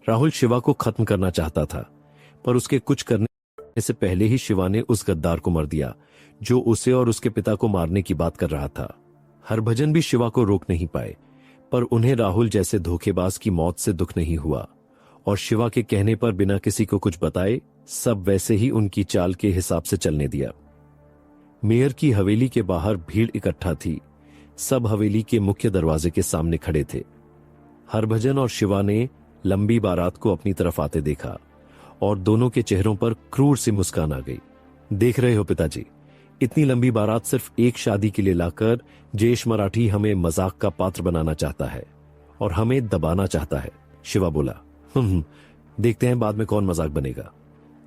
राहुल शिवा को खत्म करना चाहता था, पर उसके कुछ करने से पहले ही शिवा ने उस गद्दार को मार दिया जो उसे और उसके पिता को मारने की बात कर रहा था। हरभजन भी शिवा को रोक नहीं पाए, पर उन्हें राहुल जैसे धोखेबाज की मौत से दुख नहीं हुआ और शिवा के कहने पर बिना किसी को कुछ बताए सब वैसे ही उनकी चाल के हिसाब से चलने दिया। मेयर की हवेली के बाहर भीड़ इकट्ठा थी। सब हवेली के मुख्य दरवाजे के सामने खड़े थे। हरभजन और शिवा ने लंबी बारात को अपनी तरफ आते देखा और दोनों के चेहरों पर क्रूर सी मुस्कान आ गई। देख रहे हो पिताजी, इतनी लंबी बारात सिर्फ एक शादी के लिए लाकर जयेश मराठी हमें मजाक का पात्र बनाना चाहता है और हमें दबाना चाहता है। शिवा बोला, देखते हैं बाद में कौन मजाक बनेगा।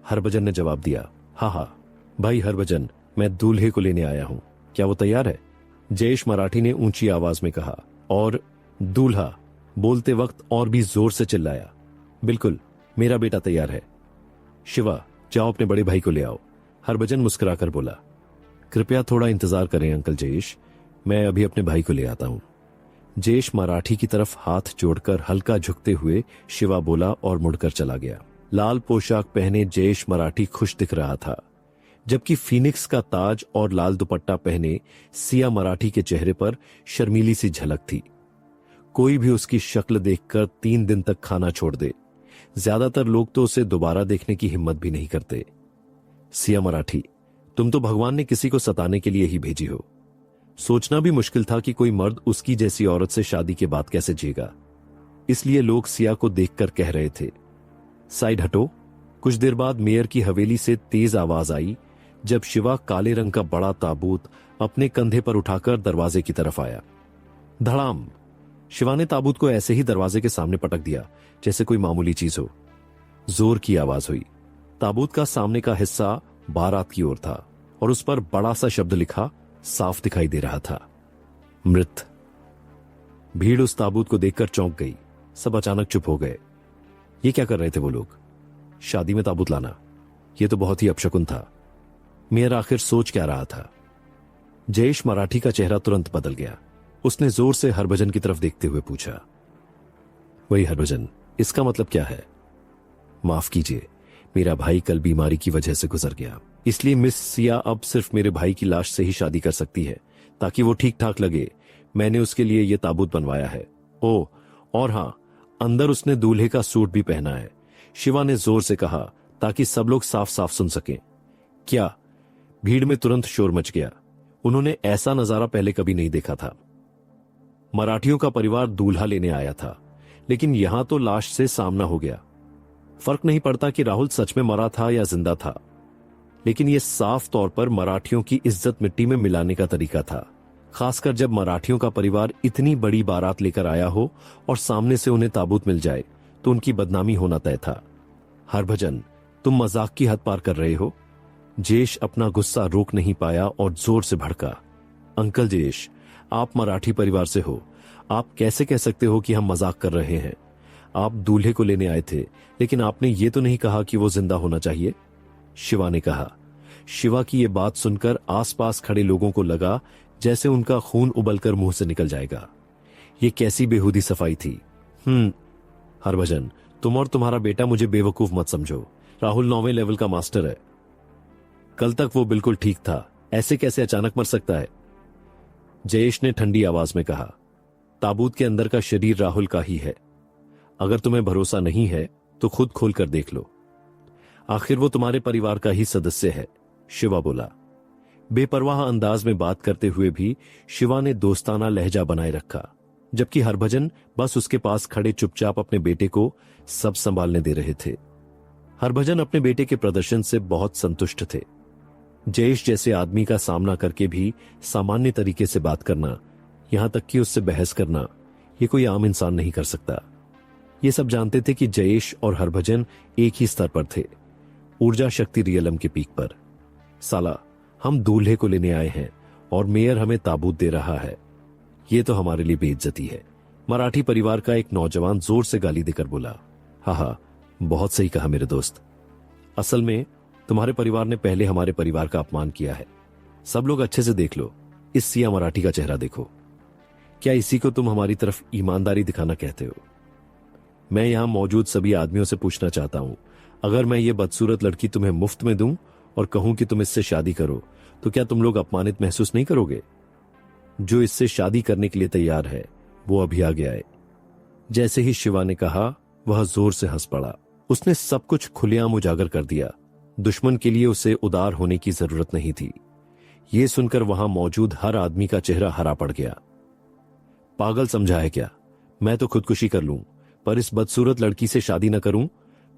हरभजन ने जवाब दिया, हाँ भाई हरभजन, मैं दूल्हे को लेने आया हूं, क्या वो तैयार है? जयेश मराठी ने ऊंची आवाज में कहा और दूल्हा बोलते वक्त और भी जोर से चिल्लाया, बिल्कुल मेरा बेटा तैयार है। शिवा, जाओ अपने बड़े भाई को ले आओ। हरभजन मुस्कुराकर बोला, कृपया थोड़ा इंतजार करें अंकल जयेश, मैं अभी अपने भाई को ले आता हूं। जयेश मराठी की तरफ हाथ जोड़कर हल्का झुकते हुए शिवा बोला और मुड़कर चला गया। लाल पोशाक पहने जयेश मराठी खुश दिख रहा था, जबकि फीनिक्स का ताज और लाल दुपट्टा पहने सिया मराठी के चेहरे पर शर्मीली सी झलक थी। कोई भी उसकी शक्ल देखकर 3 दिन तक खाना छोड़ दे, ज्यादातर लोग तो उसे दोबारा देखने की हिम्मत भी नहीं करते। सिया मराठी, तुम तो भगवान ने किसी को सताने के लिए ही भेजी हो। सोचना भी मुश्किल था कि कोई मर्द उसकी जैसी औरत से शादी के बाद कैसे जिएगा। इसलिए लोग सिया को देखकर कह रहे थे, साइड हटो। कुछ देर बाद मेयर की हवेली से तेज आवाज आई जब शिवा काले रंग का बड़ा ताबूत अपने कंधे पर उठाकर दरवाजे की तरफ आया। धड़ाम! शिवा ने ताबूत को ऐसे ही दरवाजे के सामने पटक दिया जैसे कोई मामूली चीज हो। जोर की आवाज हुई। ताबूत का सामने का हिस्सा बारात की ओर था और उस पर बड़ा सा शब्द लिखा साफ दिखाई दे रहा था, मृत। भीड़ उस ताबूत को देखकर चौंक गई। सब अचानक चुप हो गए। ये क्या कर रहे थे वो लोग? शादी में ताबूत लाना, यह तो बहुत ही अपशकुन था। मेयर आखिर सोच क्या रहा था? जयेश मराठी का चेहरा तुरंत बदल गया। उसने जोर से हरभजन की तरफ देखते हुए पूछा, वही हरभजन, इसका मतलब क्या है? माफ कीजिए, मेरा भाई कल बीमारी की वजह से गुजर गया, इसलिए मिस सिया अब सिर्फ मेरे भाई की लाश से ही शादी कर सकती है ताकि वो ठीक ठाक लगे। मैंने उसके लिए यह ताबूत बनवाया है। ओ, और हां, अंदर उसने दूल्हे का सूट भी पहना है। शिवा ने जोर से कहा ताकि सब लोग साफ साफ सुन सकें। क्या? भीड़ में तुरंत शोर मच गया। उन्होंने ऐसा नजारा पहले कभी नहीं देखा था। मराठियों का परिवार दूल्हा लेने आया था, लेकिन यहां तो लाश से सामना हो गया। फर्क नहीं पड़ता कि राहुल सच में मरा था या जिंदा था, लेकिन यह साफ तौर पर मराठियों की इज्जत मिट्टी में मिलाने का तरीका था, खासकर जब मराठियों का परिवार इतनी बड़ी बारात लेकर आया हो और सामने से उन्हें ताबूत मिल जाए तो उनकी बदनामी होना तय था। हरभजन, तुम मजाक की हद पार कर रहे हो। जयेश अपना गुस्सा रोक नहीं पाया और जोर से भड़का, अंकल जयेश, आप मराठी परिवार से हो, आप कैसे कह सकते हो कि हम मजाक कर रहे हैं? आप दूल्हे को लेने आए थे, लेकिन आपने ये तो नहीं कहा कि वो जिंदा होना चाहिए। शिवा ने कहा। शिवा की ये बात सुनकर आसपास खड़े लोगों को लगा जैसे उनका खून उबलकर मुंह से निकल जाएगा। ये कैसी बेहूदी सफाई थी। हरभजन, तुम और तुम्हारा बेटा मुझे बेवकूफ मत समझो। राहुल 9वें लेवल का मास्टर है। कल तक वो बिल्कुल ठीक था, ऐसे कैसे अचानक मर सकता है? जयेश ने ठंडी आवाज में कहा, ताबूत के अंदर का शरीर राहुल का ही है। अगर तुम्हें भरोसा नहीं है तो खुद खोल कर देख लो, आखिर वो तुम्हारे परिवार का ही सदस्य है। शिवा बोला। बेपरवाह अंदाज में बात करते हुए भी शिवा ने दोस्ताना लहजा बनाए रखा, जबकि हरभजन बस उसके पास खड़े चुपचाप अपने बेटे को सब संभालने दे रहे थे। हरभजन अपने बेटे के प्रदर्शन से बहुत संतुष्ट थे। जयेश जैसे आदमी का सामना करके भी सामान्य तरीके से बात करना, यहां तक कि उससे बहस करना, ये कोई आम इंसान नहीं कर सकता। ये सब जानते थे कि जयेश और हरभजन एक ही स्तर पर थे, ऊर्जा शक्ति रियलम के पीक पर। साला, हम दूल्हे को लेने आए हैं और मेयर हमें ताबूत दे रहा है, ये तो हमारे लिए बेइज्जती है। मराठी परिवार का एक नौजवान जोर से गाली देकर बोला। हाँ, बहुत सही कहा मेरे दोस्त। असल में तुम्हारे परिवार ने पहले हमारे परिवार का अपमान किया है। सब लोग अच्छे से देख लो, इस सिया मराठी का चेहरा देखो। क्या इसी को तुम हमारी तरफ ईमानदारी दिखाना कहते हो? मैं यहां मौजूद सभी आदमियों से पूछना चाहता हूं, अगर मैं ये बदसूरत लड़की तुम्हें मुफ्त में दूं और कहूं कि तुम इससे शादी करो, तो क्या तुम लोग अपमानित महसूस नहीं करोगे? जो इससे शादी करने के लिए तैयार है वो अभी आगे आए। जैसे ही शिवा ने कहा, वह जोर से हंस पड़ा। उसने सब कुछ खुलेआम उजागर कर दिया। दुश्मन के लिए उसे उदार होने की जरूरत नहीं थी। यह सुनकर वहां मौजूद हर आदमी का चेहरा हरा पड़ गया। पागल समझा है क्या? मैं तो खुदकुशी कर लूं, पर इस बदसूरत लड़की से शादी न करूं?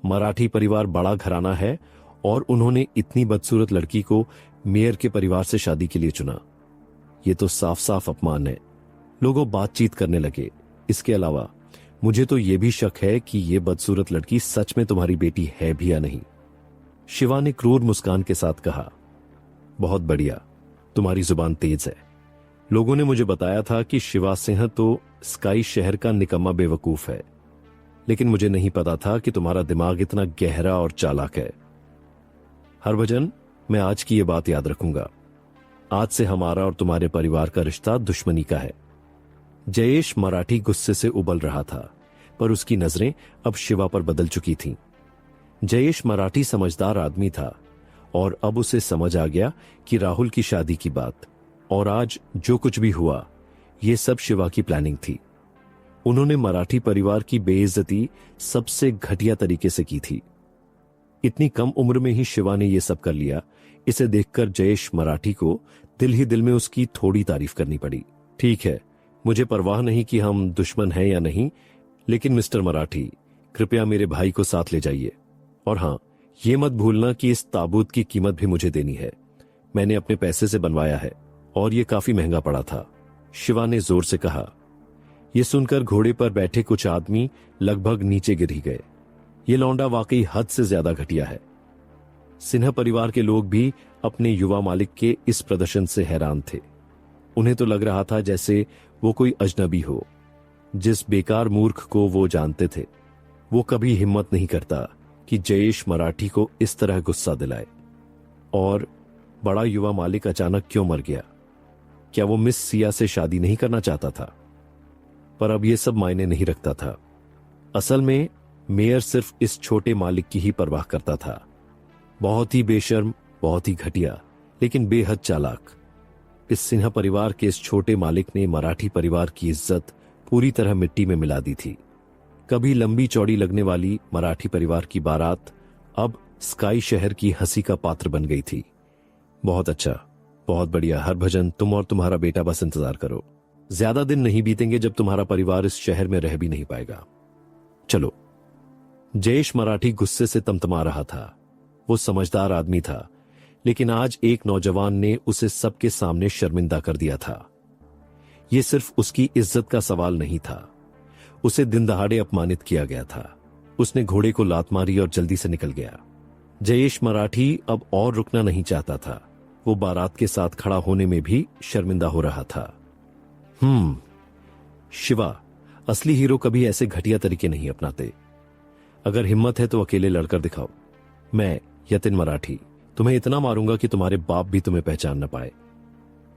मराठी परिवार बड़ा घराना है और उन्होंने इतनी बदसूरत लड़की को मेयर के परिवार से शादी के लिए चुना। यह तो साफ साफ अपमान है। लोगों बातचीत करने लगे। इसके अलावा मुझे तो यह भी शक है कि यह बदसूरत लड़की सच में तुम्हारी बेटी है भी या नहीं। शिवा ने क्रूर मुस्कान के साथ कहा, बहुत बढ़िया, तुम्हारी जुबान तेज है। लोगों ने मुझे बताया था कि शिवा सिंह तो स्काई शहर का निकम्मा बेवकूफ है, लेकिन मुझे नहीं पता था कि तुम्हारा दिमाग इतना गहरा और चालाक है। हरभजन, मैं आज की यह बात याद रखूंगा। आज से हमारा और तुम्हारे परिवार का रिश्ता दुश्मनी का है। जयेश मराठी गुस्से से उबल रहा था, पर उसकी नजरें अब शिवा पर बदल चुकी थीं। जयेश मराठी समझदार आदमी था और अब उसे समझ आ गया कि राहुल की शादी की बात और आज जो कुछ भी हुआ, यह सब शिवा की प्लानिंग थी। उन्होंने मराठी परिवार की बेइज्जती सबसे घटिया तरीके से की थी। इतनी कम उम्र में ही शिवा ने यह सब कर लिया। इसे देखकर जयेश मराठी को दिल ही दिल में उसकी थोड़ी तारीफ करनी पड़ी। ठीक है, मुझे परवाह नहीं कि हम दुश्मन हैं या नहीं, लेकिन मिस्टर मराठी, कृपया मेरे भाई को साथ ले जाइए। और हां, यह मत भूलना कि इस ताबूत की कीमत भी मुझे देनी है। मैंने अपने पैसे से बनवाया है और यह काफी महंगा पड़ा था, शिवा ने जोर से कहा। यह सुनकर घोड़े पर बैठे कुछ आदमी लगभग नीचे गिर ही गए। ये लौंडा वाकई हद से ज्यादा घटिया है। सिन्हा परिवार के लोग भी अपने युवा मालिक के इस प्रदर्शन से हैरान थे। उन्हें तो लग रहा था जैसे वो कोई अजनबी हो। जिस बेकार मूर्ख को वो जानते थे, वो कभी हिम्मत नहीं करता कि जयेश मराठी को इस तरह गुस्सा दिलाए। और बड़ा युवा मालिक अचानक क्यों मर गया? क्या वो मिस सिया से शादी नहीं करना चाहता था? पर अब यह सब मायने नहीं रखता था। असल में मेयर सिर्फ इस छोटे मालिक की ही परवाह करता था। बहुत ही बेशर्म, बहुत ही घटिया, लेकिन बेहद चालाक। इस सिन्हा परिवार के इस छोटे मालिक ने मराठी परिवार की इज्जत पूरी तरह मिट्टी में मिला दी थी। कभी लंबी चौड़ी लगने वाली मराठी परिवार की बारात अब स्काई शहर की हंसी का पात्र बन गई थी। बहुत अच्छा, बहुत बढ़िया। हरभजन, तुम और तुम्हारा बेटा बस इंतजार करो। ज्यादा दिन नहीं बीतेंगे जब तुम्हारा परिवार इस शहर में रह भी नहीं पाएगा। चलो। जयेश मराठी गुस्से से तमतमा रहा था। वो समझदार आदमी था, लेकिन आज एक नौजवान ने उसे सबके सामने शर्मिंदा कर दिया था। यह सिर्फ उसकी इज्जत का सवाल नहीं था, उसे दिन दहाड़े अपमानित किया गया था। उसने घोड़े को लात मारी और जल्दी से निकल गया। जयेश मराठी अब और रुकना नहीं चाहता था। वो बारात के साथ खड़ा होने में भी शर्मिंदा हो रहा था। शिवा, असली हीरो कभी ऐसे घटिया तरीके नहीं अपनाते। अगर हिम्मत है तो अकेले लड़कर दिखाओ। मैं यतिन मराठी तुम्हें इतना मारूंगा कि तुम्हारे बाप भी तुम्हें पहचान न पाए।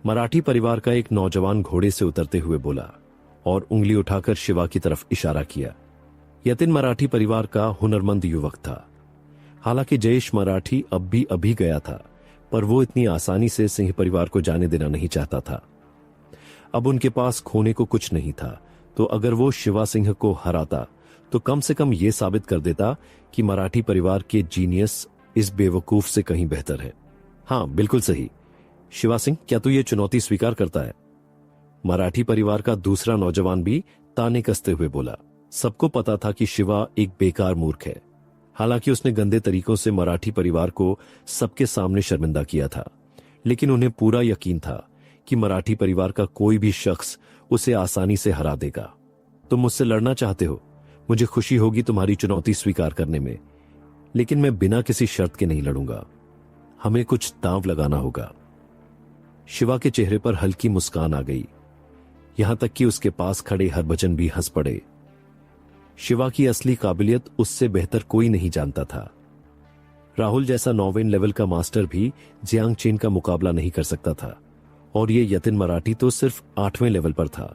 मराठी परिवार का एक नौजवान घोड़े से उतरते हुए बोला और उंगली उठाकर शिवा की तरफ इशारा किया। यतिन मराठी परिवार का हुनरमंद युवक था। हालांकि जयेश मराठी अब भी अभी गया था, पर वो इतनी आसानी से सिंह परिवार को जाने देना नहीं चाहता था। अब उनके पास खोने को कुछ नहीं था, तो अगर वो शिवा सिंह को हराता तो कम से कम ये साबित कर देता कि मराठी परिवार के जीनियस इस बेवकूफ से कहीं बेहतर है। हाँ, बिल्कुल सही। शिवा सिंह, क्या तू ये चुनौती स्वीकार करता है? मराठी परिवार का दूसरा नौजवान भी ताने कसते हुए बोला। सबको पता था कि शिवा एक बेकार मूर्ख है। हालांकि उसने गंदे तरीकों से मराठी परिवार को सबके सामने शर्मिंदा किया था, लेकिन उन्हें पूरा यकीन था कि मराठी परिवार का कोई भी शख्स उसे आसानी से हरा देगा। तुम मुझसे लड़ना चाहते हो? मुझे खुशी होगी तुम्हारी चुनौती स्वीकार करने में, लेकिन मैं बिना किसी शर्त के नहीं लड़ूंगा। हमें कुछ दांव लगाना होगा। शिवा के चेहरे पर हल्की मुस्कान आ गई, यहां तक कि उसके पास खड़े हरभजन भी हंस पड़े। शिवा की असली काबिलियत उससे बेहतर कोई नहीं जानता था। राहुल जैसा 9वें लेवल का मास्टर भी जियांग चेन का मुकाबला नहीं कर सकता था, और ये यतिन मराठी तो सिर्फ 8वें लेवल पर था।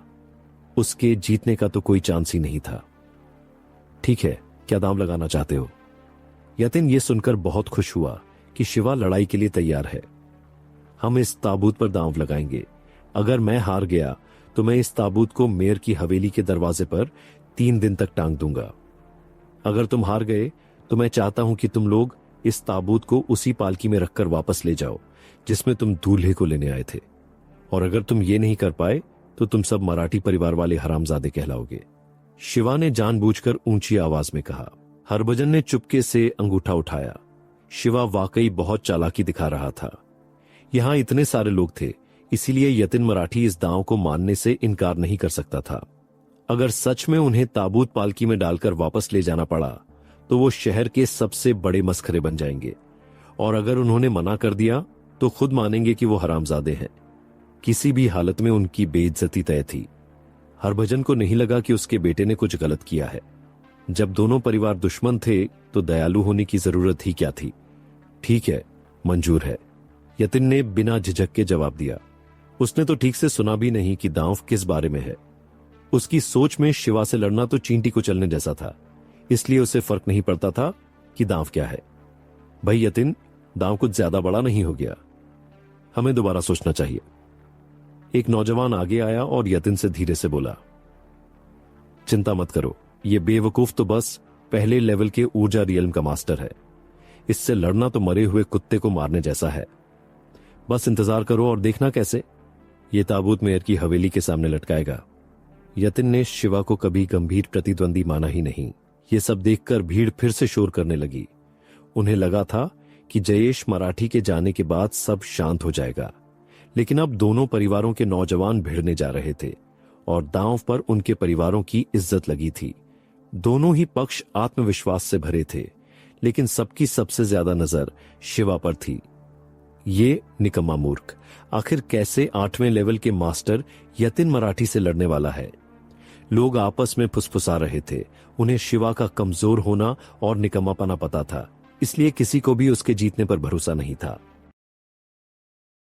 उसके जीतने का तो कोई चांस ही नहीं था। ठीक है, क्या दांव लगाना चाहते हो? यतिन ये सुनकर बहुत खुश हुआ कि शिवा लड़ाई के लिए तैयार है। हम इस ताबूत पर दांव लगाएंगे। अगर मैं हार गया तो मैं इस ताबूत को मेयर की हवेली के दरवाजे पर 3 दिन तक टांग दूंगा। अगर तुम हार गए तो मैं चाहता हूं कि तुम लोग इस ताबूत को उसी पालकी में रखकर वापस ले जाओ जिसमें तुम दूल्हे को लेने आए थे। और अगर तुम ये नहीं कर पाए तो तुम सब मराठी परिवार वाले हरामजादे कहलाओगे। शिवा ने जानबूझकर ऊंची आवाज में कहा। हरभजन ने चुपके से अंगूठा उठाया। शिवा वाकई बहुत चालाकी दिखा रहा था। यहां इतने सारे लोग थे, इसीलिए यतिन मराठी इस दांव को मानने से इनकार नहीं कर सकता था। अगर सच में उन्हें ताबूत पालकी में डालकर वापस ले जाना पड़ा तो वो शहर के सबसे बड़े मस्खरे बन जाएंगे, और अगर उन्होंने मना कर दिया तो खुद मानेंगे कि वो हरामजादे हैं। किसी भी हालत में उनकी बेइज्जती तय थी। हरभजन को नहीं लगा कि उसके बेटे ने कुछ गलत किया है। जब दोनों परिवार दुश्मन थे तो दयालु होने की जरूरत ही क्या थी। ठीक है, मंजूर है, यतिन ने बिना झिझक के जवाब दिया। उसने तो ठीक से सुना भी नहीं कि दांव किस बारे में है। उसकी सोच में शिवा से लड़ना तो चींटी को चलने जैसा था, इसलिए उसे फर्क नहीं पड़ता था कि दांव क्या है। भाई यतिन, दांव कुछ ज्यादा बड़ा नहीं हो गया, हमें दोबारा सोचना चाहिए। एक नौजवान आगे आया और यतिन से धीरे से बोला, चिंता मत करो, ये बेवकूफ तो बस पहले लेवल के ऊर्जा रियल्म का मास्टर है। इससे लड़ना तो मरे हुए कुत्ते को मारने जैसा है। बस इंतजार करो और देखना कैसे ये ताबूत मेयर की हवेली के सामने लटकाएगा। यतिन ने शिवा को कभी गंभीर प्रतिद्वंदी माना ही नहीं। ये सब देखकर भीड़ फिर से शोर करने लगी। उन्हें लगा था कि जयेश मराठी के जाने के बाद सब शांत हो जाएगा, लेकिन अब दोनों परिवारों के नौजवान भिड़ने जा रहे थे और दांव पर उनके परिवारों की इज्जत लगी थी। दोनों ही पक्ष आत्मविश्वास से भरे थे, लेकिन सबकी सबसे ज्यादा नजर शिवा पर थी। ये निकम्मा मूर्ख आखिर कैसे 8वें लेवल के मास्टर यतिन मराठी से लड़ने वाला है। लोग आपस में फुसफुसा रहे थे। उन्हें शिवा का कमजोर होना और निकम्मापना पता था, इसलिए किसी को भी उसके जीतने पर भरोसा नहीं था।